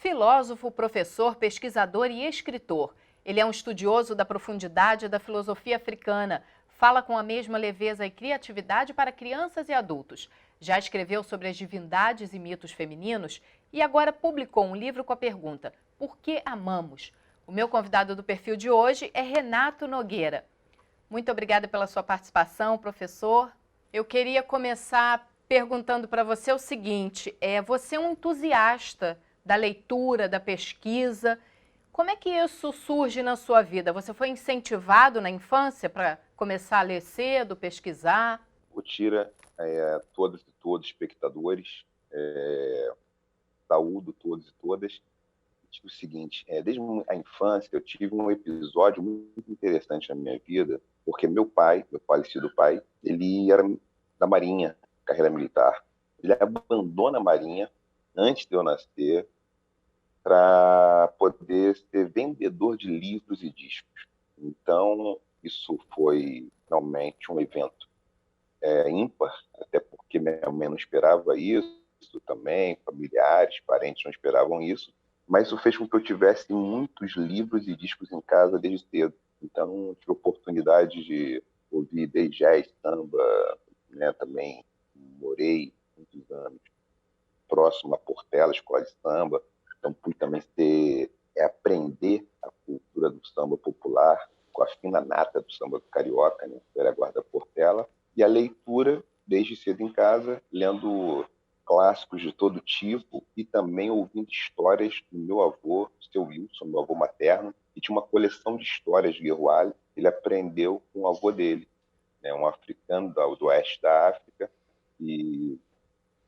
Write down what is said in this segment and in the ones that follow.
Filósofo, professor, pesquisador e escritor. Ele é um estudioso da profundidade da filosofia africana. Fala com a mesma leveza e criatividade para crianças e adultos. Já escreveu sobre as divindades e mitos femininos e agora publicou um livro com a pergunta: Por que amamos? O meu convidado do perfil de hoje é Renato Nogueira. Muito obrigada pela sua participação, professor. Eu queria começar perguntando para você o seguinte: você é um entusiasta da leitura, da pesquisa. Como é que isso surge na sua vida? Você foi incentivado na infância para começar a ler cedo, pesquisar? O Tira, todas e todos espectadores, saúdo todos e todas. Digo o seguinte, desde a infância eu tive um episódio muito interessante na minha vida, porque meu falecido pai, ele era da Marinha, carreira militar. Ele abandona a Marinha antes de eu nascer para poder ser vendedor de livros e discos. Então, isso foi realmente um evento ímpar, até porque minha mãe não esperava isso também, familiares, parentes não esperavam isso, mas isso fez com que eu tivesse muitos livros e discos em casa desde cedo. Então, tive oportunidade de ouvir desde jazz, samba, né, também morei muitos anos próximo a Portela, escola de samba, então pude também aprender a cultura do samba popular com a fina nata do samba carioca, né, velha guarda Portela, e a leitura desde cedo em casa, lendo clássicos de todo tipo e também ouvindo histórias do meu avô, seu Wilson, meu avô materno, que tinha uma coleção de histórias de Guerrouali. Ele aprendeu com o avô dele, né, um africano do oeste da África, e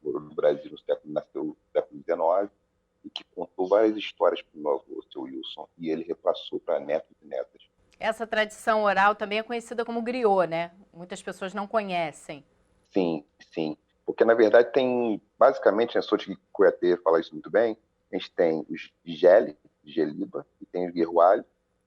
morou no Brasil nasceu no século XIX, e que contou várias histórias para o meu avô, seu Wilson, e ele repassou para netos e netas. Essa tradição oral também é conhecida como griot, né? Muitas pessoas não conhecem. Sim, sim. Porque, na verdade, tem, basicamente, né, sou de Cuiatê fala isso muito bem, a gente tem os Geliba, e tem os Guerrouali,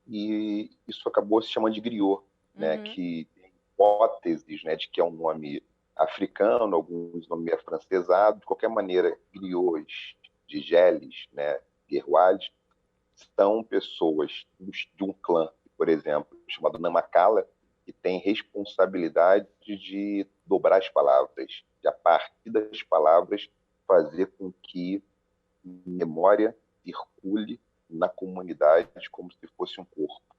e isso acabou se chamando de griot, né, que tem hipóteses, né, de que é um nome africano, alguns nomes afrancesados, de qualquer maneira, griots, Geles, né, Guerrouali, são pessoas de um clã, por exemplo, chamado Namakala, que tem responsabilidade de dobrar as palavras, de a partir das palavras fazer com que memória circule na comunidade como se fosse um corpo.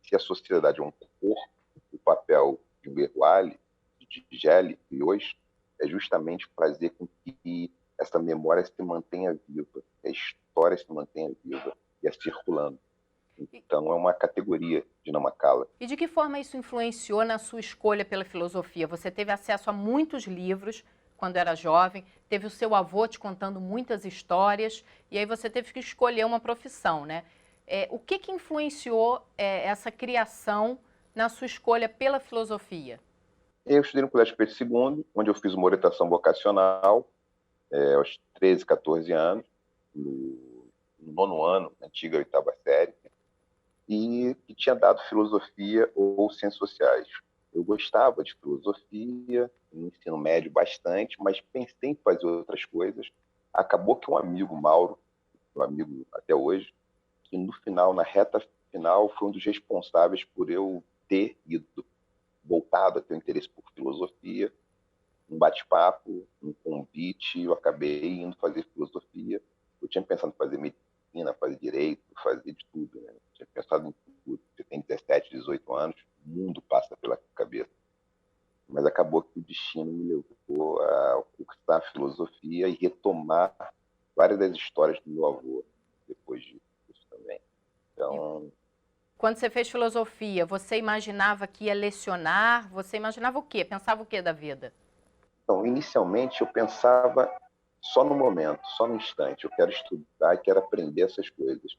Se a sociedade é um corpo, o papel de um Guerrouali, de Geli e hoje é justamente fazer com que essa memória se mantenha viva, a história se mantenha viva e circulando. Então, é uma categoria de Namakala. E de que forma isso influenciou na sua escolha pela filosofia? Você teve acesso a muitos livros quando era jovem, teve o seu avô te contando muitas histórias, e aí você teve que escolher uma profissão, né? O que influenciou essa criação na sua escolha pela filosofia? Eu estudei no Colégio Pedro II, onde eu fiz uma orientação vocacional, aos 13, 14 anos, no nono ano, na antiga oitava série, e tinha dado filosofia ou ciências sociais. Eu gostava de filosofia, no ensino médio bastante, mas pensei em fazer outras coisas. Acabou que um amigo, Mauro, um amigo até hoje, que no final, na reta final, foi um dos responsáveis por eu ter ido, voltado a ter um interesse por filosofia, um bate-papo, um convite, eu acabei indo fazer filosofia. Eu tinha pensado em fazer medicina, fazer direito, fazer de tudo, né? Eu tinha pensado em tudo. Você tem 17, 18 anos, o mundo passa pela cabeça. Mas acabou que o destino me levou a cursar filosofia e retomar várias das histórias do meu avô depois disso também. Então, quando você fez filosofia, você imaginava que ia lecionar? Você imaginava o quê? Pensava o quê da vida? Então, inicialmente eu pensava só no momento, só no instante. Eu quero estudar e quero aprender essas coisas.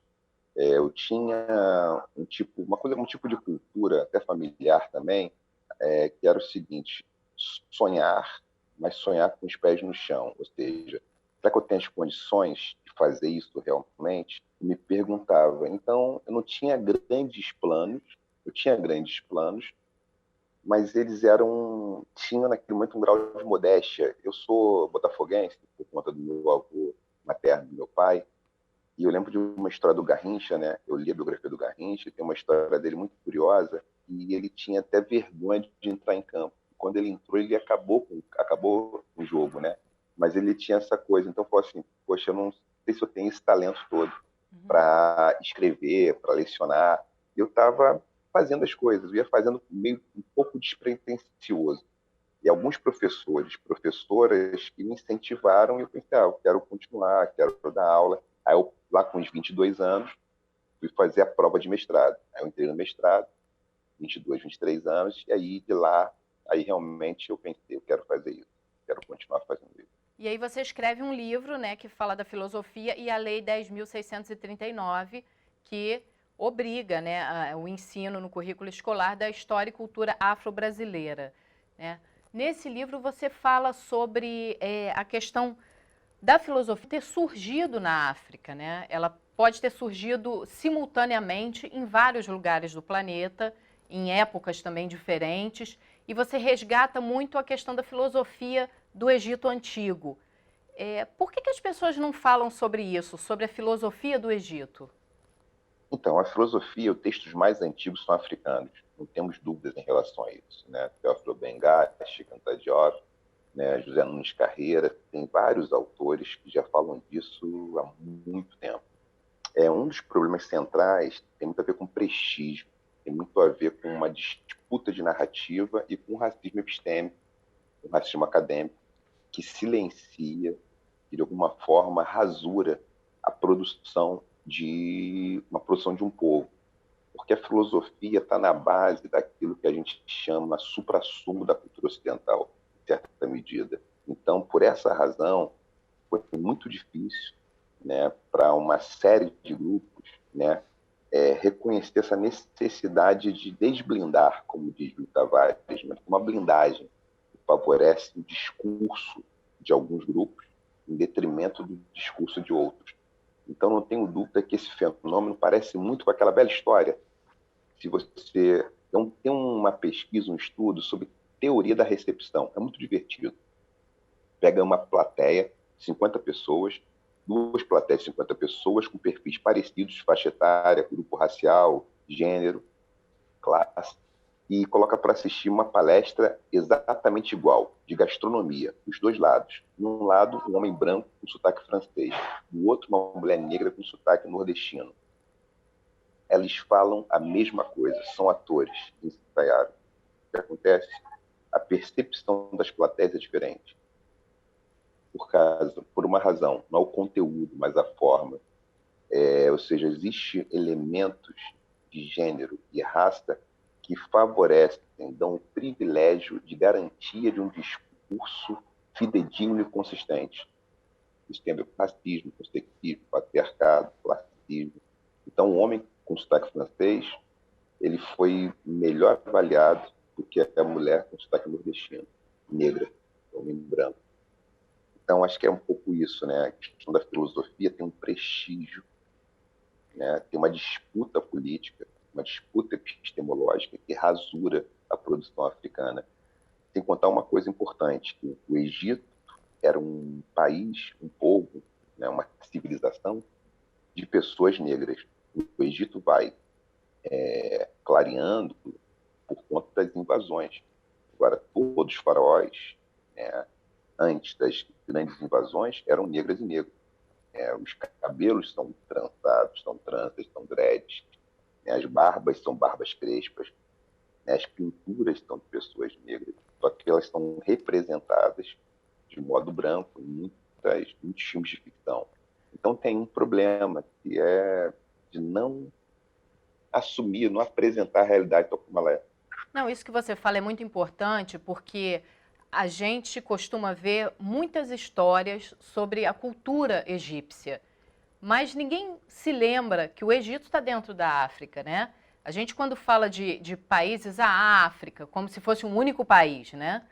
Eu tinha um tipo de cultura, até familiar também, que era o seguinte: sonhar, mas sonhar com os pés no chão. Ou seja, será que eu tenho as condições de fazer isso realmente? Eu me perguntava. Então, eu não tinha grandes planos, eu tinha grandes planos, mas eles tinham naquele momento um grau de modéstia. Eu sou botafoguense por conta do meu avô materno, do meu pai, E eu lembro de uma história do Garrincha, né? Eu li a biografia do Garrincha, e tem uma história dele muito curiosa, e ele tinha até vergonha de entrar em campo. Quando ele entrou, ele acabou com o jogo, né? Mas ele tinha essa coisa. Então, falou assim, poxa, eu não sei se eu tenho esse talento todo para escrever, para lecionar. Eu estava fazendo as coisas, eu ia fazendo meio um pouco despretensioso. E alguns professores, professoras que me incentivaram e eu pensei, eu quero continuar, quero dar aula. Aí eu, lá com uns 22 anos, fui fazer a prova de mestrado. Aí eu entrei no mestrado, 22, 23 anos, e aí de lá, aí realmente eu pensei, eu quero fazer isso, quero continuar fazendo isso. E aí você escreve um livro, né, que fala da filosofia e a Lei 10.639, que obriga, né, o ensino no currículo escolar da história e cultura afro-brasileira, né? Nesse livro você fala sobre a questão da filosofia ter surgido na África, né? Ela pode ter surgido simultaneamente em vários lugares do planeta, em épocas também diferentes, e você resgata muito a questão da filosofia do Egito Antigo. Por que as pessoas não falam sobre isso, sobre a filosofia do Egito? Então, a filosofia, os textos mais antigos são africanos, não temos dúvidas em relação a isso, né? Teófilo Bengachi, Anta Diop, né? José Nunes Carreira, tem vários autores que já falam disso há muito tempo. Um dos problemas centrais tem muito a ver com prestígio, tem muito a ver com uma disputa de narrativa e com racismo epistêmico, um racismo acadêmico, que silencia, que de alguma forma rasura a produção de uma produção de um povo. Porque a filosofia está na base daquilo que a gente chama suprassumo da cultura ocidental, em certa medida. Então, por essa razão, foi muito difícil, né, para uma série de grupos, né, reconhecer essa necessidade de desblindar, como diz o Tavares, mas uma blindagem que favorece o discurso de alguns grupos em detrimento do discurso de outros. Então, não tenho dúvida que esse fenômeno parece muito com aquela velha história. Se você tem uma pesquisa, um estudo sobre teoria da recepção, é muito divertido. Pega uma plateia, 50 pessoas, duas plateias, 50 pessoas com perfis parecidos, faixa etária, grupo racial, gênero, classe, e coloca para assistir uma palestra exatamente igual, de gastronomia, dos dois lados. Num lado, um homem branco com sotaque francês, do outro, uma mulher negra com sotaque nordestino. Eles falam a mesma coisa, são atores que ensaiaram. O que acontece? A percepção das plateias é diferente. Por uma razão, não é o conteúdo, mas a forma. Ou seja, existem elementos de gênero e raça que favorecem, dão o privilégio de garantia de um discurso fidedigno e consistente. Isso tem a ver com racismo, com sexismo, patriarcado, classismo. Então, o homem com sotaque francês, ele foi melhor avaliado do que a mulher com sotaque nordestino, negra, homem branco. Então, acho que é um pouco isso, né? A questão da filosofia tem um prestígio, né? Tem uma disputa política, uma disputa epistemológica que rasura a produção africana. Sem contar uma coisa importante, que o Egito era um país, um povo, né? Uma civilização de pessoas negras. O Egito vai clareando por conta das invasões. Agora, todos os faraós, né, antes das grandes invasões, eram negras e negros. Os cabelos são trançados, são tranças, são dreads. Né, as barbas são barbas crespas. Né, as pinturas são de pessoas negras. Só que elas são representadas de modo branco em muitos filmes de ficção. Então tem um problema, que é de não assumir, não apresentar a realidade tal como ela é. Não, isso que você fala é muito importante porque a gente costuma ver muitas histórias sobre a cultura egípcia, mas ninguém se lembra que o Egito está dentro da África, né? A gente, quando fala de países, a África, como se fosse um único país, né?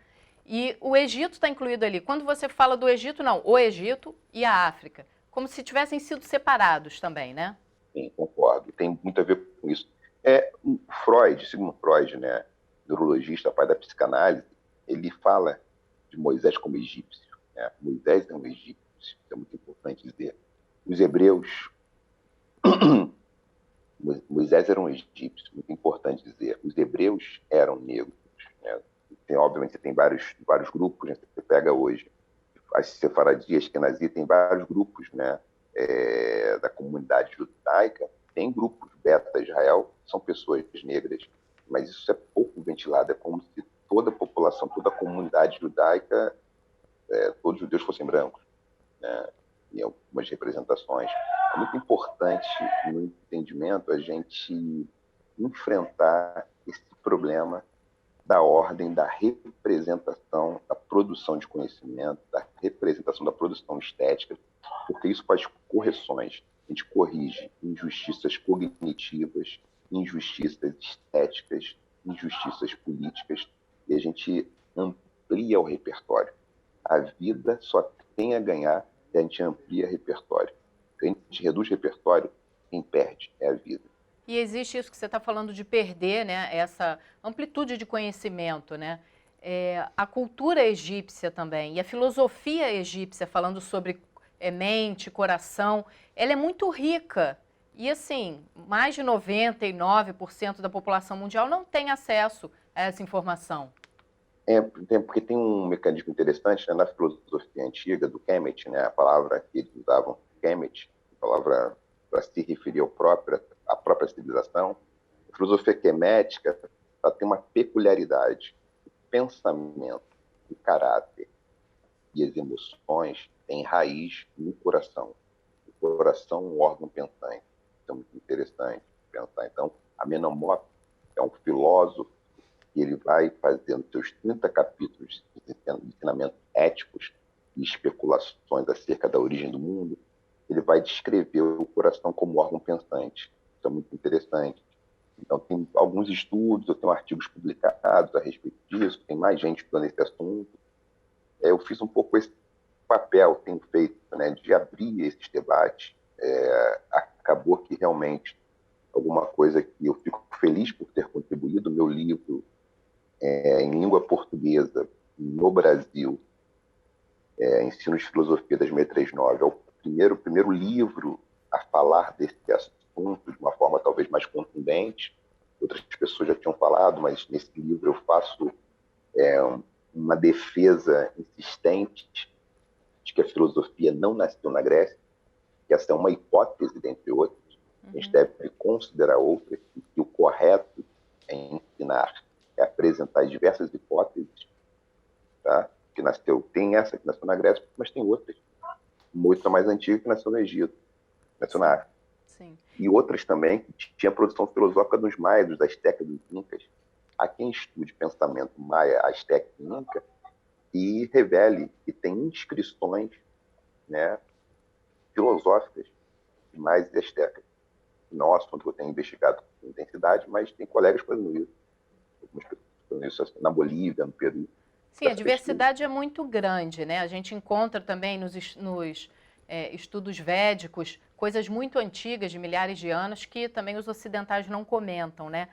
E o Egito está incluído ali. Quando você fala do Egito, não, o Egito e a África, como se tivessem sido separados também, né? Sim, concordo. Tem muito a ver com isso. Sigmund Freud, né, neurologista, pai da psicanálise, ele fala de Moisés como egípcio. Né? Moisés é um egípcio, isso é muito importante dizer. Os hebreus Moisés era um egípcio, muito importante dizer. Os hebreus eram negros, né? Obviamente, você tem vários grupos, né? Você pega hoje as sefaradias, Ashkenazi, tem vários grupos, né? Da comunidade judaica, tem grupos, Beta Israel, são pessoas negras, mas isso é pouco ventilado, é como se toda a população, toda a comunidade judaica, todos os judeus fossem brancos, né? Em algumas representações. É muito importante, no entendimento, a gente enfrentar esse problema da ordem da representação, da produção de conhecimento, da representação da produção estética, porque isso faz correções. A gente corrige injustiças cognitivas, injustiças estéticas, injustiças políticas, e a gente amplia o repertório. A vida só tem a ganhar e a gente amplia repertório. Se a gente reduz repertório, quem perde é a vida. E existe isso que você está falando de perder, né? Essa amplitude de conhecimento, né? A cultura egípcia também e a filosofia egípcia, falando sobre mente, coração, ela é muito rica. E assim, mais de 99% da população mundial não tem acesso a essa informação. Porque tem um mecanismo interessante, né, na filosofia antiga do Kemet, né, a palavra que eles usavam, Kemet, a palavra para se referir à própria civilização. A filosofia quemética, ela tem uma peculiaridade. O pensamento, o caráter e as emoções têm raiz no coração. O coração é um órgão pensante. Isso é muito interessante pensar. Então, Amenhotep é um filósofo e ele vai fazendo seus 30 capítulos de ensinamentos éticos e especulações acerca da origem do mundo. Ele vai descrever o coração como órgão pensante. Isso é muito interessante. Então, tem alguns estudos, eu tenho artigos publicados a respeito disso, tem mais gente estudando esse assunto. Eu fiz um pouco esse papel, tenho feito, né, de abrir esses debates. Acabou que realmente alguma coisa que eu fico feliz por ter contribuído. Meu livro em língua portuguesa no Brasil, Ensino de Filosofia da 639, é o primeiro livro a falar desse assunto de uma forma talvez mais contundente. Outras pessoas já tinham falado, mas nesse livro eu faço uma defesa insistente de que a filosofia não nasceu na Grécia, que essa é uma hipótese, dentre outras. A gente deve considerar outras, e que o correto é ensinar, é apresentar diversas hipóteses, tá? Que nasceu, tem essa que nasceu na Grécia, mas tem outras. Uma outra mais antiga que nasceu no Egito, nasceu na África. Sim. E outras também que tinha produção filosófica dos maias, dos astecas, dos incas. Há quem estude pensamento maia, asteca e inca e revele que tem inscrições, né, filosóficas de maias e astecas. Não é um assunto que eu tenho investigado com intensidade, mas tem colegas fazendo isso. Algumas pessoas fazendo isso na Bolívia, no Peru. Sim, a diversidade é muito grande, né? A gente encontra também nos estudos védicos coisas muito antigas, de milhares de anos, que também os ocidentais não comentam, né?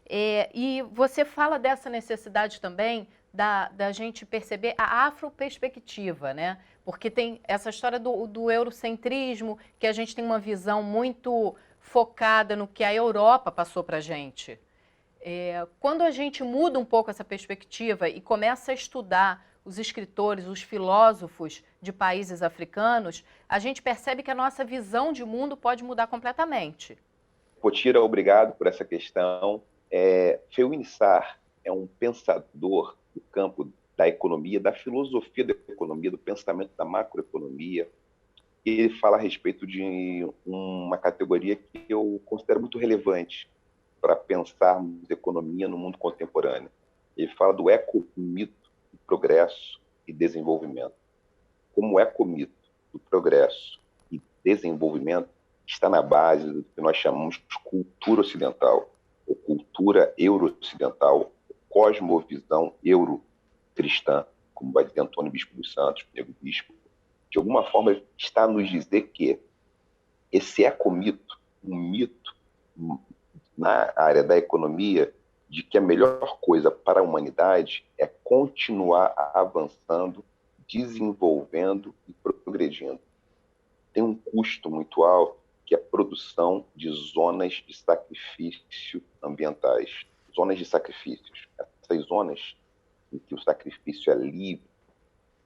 E você fala dessa necessidade também da gente perceber a afroperspectiva, né? Porque tem essa história do eurocentrismo, que a gente tem uma visão muito focada no que a Europa passou para a gente. Quando a gente muda um pouco essa perspectiva e começa a estudar os escritores, os filósofos de países africanos, a gente percebe que a nossa visão de mundo pode mudar completamente. Potira, obrigado por essa questão. Feuini Sarr é um pensador do campo da economia, da filosofia da economia, do pensamento da macroeconomia. Ele fala a respeito de uma categoria que eu considero muito relevante para pensarmos economia no mundo contemporâneo. Ele fala do ecomito do progresso e desenvolvimento. Como o ecomito do progresso e desenvolvimento está na base do que nós chamamos de cultura ocidental, ou cultura euro-ocidental, cosmovisão euro-cristã, como vai dizer Antônio Bispo dos Santos, Nego Bispo. De alguma forma, está a nos dizer que esse ecomito, um mito na área da economia, de que a melhor coisa para a humanidade é continuar avançando, desenvolvendo e progredindo. Tem um custo muito alto que é a produção de zonas de sacrifício ambientais, zonas de sacrifícios. Essas zonas em que o sacrifício é livre,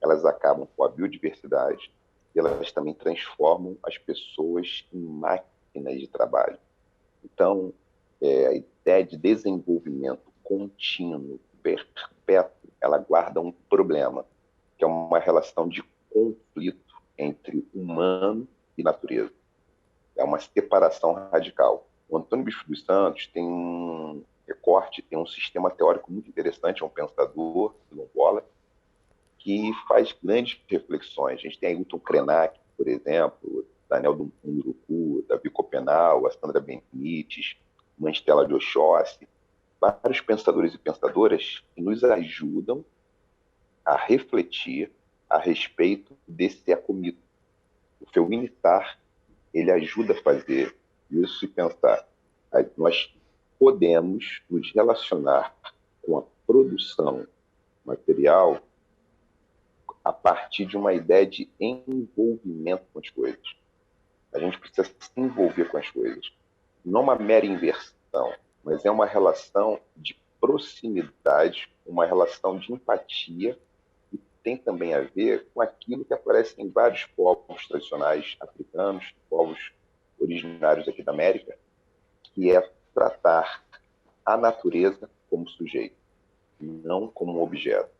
elas acabam com a biodiversidade e elas também transformam as pessoas em máquinas de trabalho. Então, a ideia de desenvolvimento contínuo, perpétuo, ela guarda um problema, que é uma relação de conflito entre humano e natureza. É uma separação radical. O Antônio Bicho dos Santos tem um recorte, tem um sistema teórico muito interessante, é um pensador quilombola, que faz grandes reflexões. A gente tem Ailton Krenak, por exemplo, Daniel do Munduruku, Davi Copenau, a Sandra Benites, Manstela de Oxóssi, vários pensadores e pensadoras que nos ajudam a refletir a respeito desse acomito. O Feuinitar, ele ajuda a fazer isso e pensar. Nós podemos nos relacionar com a produção material a partir de uma ideia de envolvimento com as coisas. A gente precisa se envolver com as coisas. Não uma mera inversão, mas é uma relação de proximidade, uma relação de empatia, e tem também a ver com aquilo que aparece em vários povos tradicionais africanos, povos originários aqui da América, que é tratar a natureza como sujeito, não como um objeto.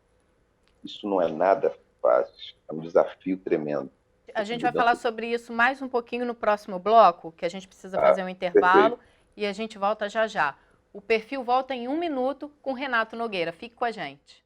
Isso não é nada fácil, é um desafio tremendo. A gente vai falar sobre isso mais um pouquinho no próximo bloco, que a gente precisa fazer um intervalo, perfeito. E a gente volta já já. O Perfil volta em 1 minuto com Renato Nogueira. Fique com a gente.